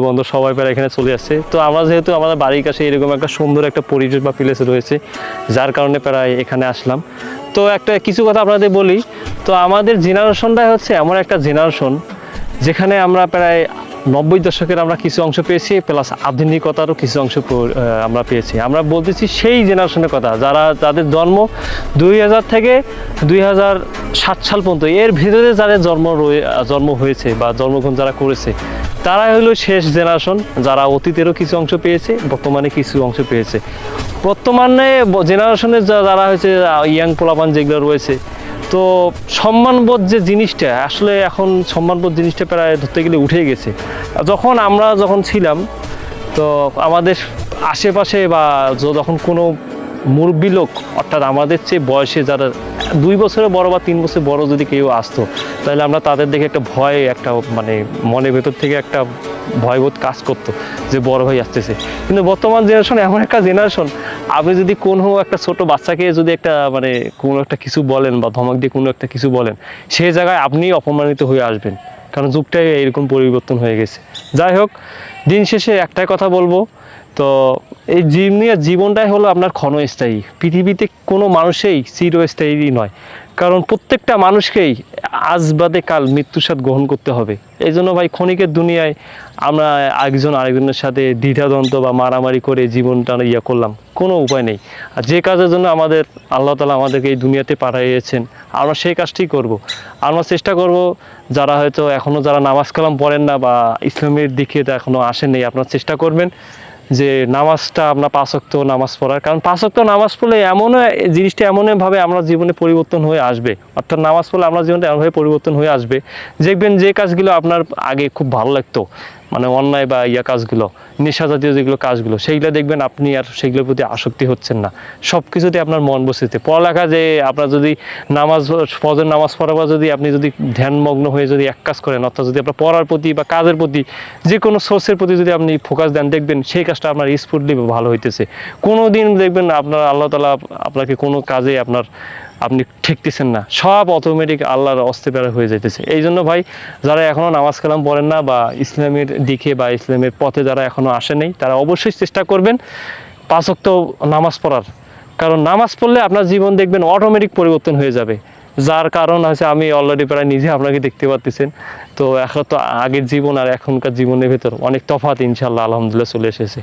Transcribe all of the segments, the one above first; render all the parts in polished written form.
বন্ধু সবাই প্রায় এখানে চলে আসছে। তো আমরা যেহেতু আমাদের বাড়ির কাছে এরকম একটা সুন্দর একটা পরিবেশ বা প্লেস রয়েছে, যার কারণে প্রায় এখানে আসলাম। তো একটা কিছু কথা আপনাদের বলি, তো আমাদের জেনারেশনটাই হচ্ছে এমন একটা জেনারেশন যেখানে আমরা প্রায় 90 দশকের আমরা কিছু অংশ পেয়েছি, প্লাস আধুনিকতারও কিছু অংশ আমরা পেয়েছি। আমরা বলতেছি সেই জেনারেশনের কথা যাদের জন্ম 2000 থেকে 2007 সাল পর্যন্ত, এর ভিতরে যাদের জন্ম হয়েছে বা জন্মগ্রহণ যারা করেছে, তারাই হলো শেষ জেনারেশন যারা অতীতেরও কিছু অংশ পেয়েছে, বর্তমানে কিছু অংশ পেয়েছে। বর্তমানে জেনারেশনের যারা হয়েছে ইয়াং পোলাপান যেগুলো রয়েছে, তো সম্মানবোধ যে জিনিসটা, আসলে এখন সম্মানবোধ জিনিসটা প্রায় ধরতে গেলে উঠে গেছে। আমরা যখন ছিলাম, তো আমাদের আশেপাশে বা যখন কোনো মুরব্বী লোক, অর্থাৎ আমাদের চেয়ে বয়সে যারা 2 বছরের বড় বা 3 বছর বড় যদি কেউ আসতো, তাহলে আমরা তাদের দেখে একটা ভয়, একটা মানে মনের ভেতর থেকে একটা ভয়বোধ কাজ করতো যে বড় ভাই আসতেছে। কিন্তু বর্তমান জেনারেশন এমন একটা জেনারেশন, আপনি যদি কোনো একটা ছোট বাচ্চাকে যদি একটা মানে কোনো একটা কিছু বলেন বা ধমক দিয়ে কোনো একটা কিছু বলেন, সেই জায়গায় আপনি অপমানিত হয়ে আসবেন, কারণ যুগটাই এরকম পরিবর্তন হয়ে গেছে। যাই হোক, দিন শেষে একটাই কথা বলবো, তো এই জীবনটাই হলো আপনার ক্ষণস্থায়ী। পৃথিবীতে কোনো মানুষই চিরস্থায়ী নয়, কারণ প্রত্যেকটা মানুষকেই আজ বাদে কাল মৃত্যুর সাথে গ্রহণ করতে হবে। এই জন্য ভাই, ক্ষণিকের দুনিয়ায় আমরা একজন আরেকজনের সাথে দ্বিধাদ্বন্দ্ব বা মারামারি করে জীবনটা করলাম, কোনো উপায় নেই। আর যে কাজের জন্য আমাদের আল্লাহ তাআলা আমাদেরকে এই দুনিয়াতে পাঠিয়েছেন, আমরা সেই কাজটি করব। আমরা চেষ্টা করব, যারা হয়তো এখনও যারা নামাজ কালাম পড়েন না বা ইসলামের দিকে এখনও আসেননি, আপনারা চেষ্টা করবেন যে নামাজটা আপনার 5 ওয়াক্ত নামাজ পড়ার। কারণ 5 ওয়াক্ত নামাজ পড়লে জিনিসটা এমনভাবে আমরা জীবনে পরিবর্তন হয়ে আসবে, অর্থাৎ নামাজ পড়লে আমরা জীবনটা এমনভাবে পরিবর্তন হয়ে আসবে, দেখবেন যে কাজগুলো আপনার আগে খুব ভালো লাগতো, মানে অন্যায় বা কাজগুলো, নেশা জাতীয় যেগুলো কাজগুলো, সেইগুলো দেখবেন আপনি আর সেগুলোর প্রতি আসক্তি হচ্ছেন না। সব কিছুতে আপনার মন বসেছে। পড়ালেখা যে আপনার যদি ফজর নামাজ পড়ার পর যদি আপনি যদি ধ্যানমগ্ন হয়ে যদি এক কাজ করেন, অর্থাৎ যদি আপনার পড়ার প্রতি বা কাজের প্রতি, যে কোনো সোর্সের প্রতি যদি আপনি ফোকাস দেন, দেখবেন সেই কাজটা আপনার স্মুথলি ভালো হইতেছে। কোনো দিন দেখবেন আপনার আল্লাহ তাআলা আপনাকে কোনো কাজে আপনি ঠেকতেছেন না, সব অটোমেটিক আল্লাহর অস্তেপ্যারা হয়ে যাইতেছে। এই জন্য ভাই, যারা এখনও নামাজ কালাম পড়েন না বা ইসলামের দিকে বা ইসলামের পথে যারা এখনও আসেনি, তারা অবশ্যই চেষ্টা করবেন 5 ওয়াক্ত নামাজ পড়ার। কারণ নামাজ পড়লে আপনার জীবন দেখবেন অটোমেটিক পরিবর্তন হয়ে যাবে। যার কারণ হচ্ছে আমি অলরেডি প্রায় নিজে আপনাকে দেখতে পাচ্ছেন, তো এখন তো আগের জীবন আর এখনকার জীবনের ভেতর অনেক তফাৎ ইনশাআল্লাহ আলহামদুলিল্লাহ চলে এসেছে।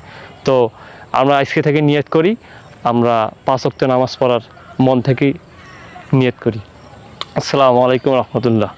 তো আমরা আজকে থেকে নিয়ত করি, আমরা 5 ওয়াক্ত নামাজ পড়ার মন থেকেই নিয়ত করি। আসসালামু আলাইকুম রহমতুল্লাহ।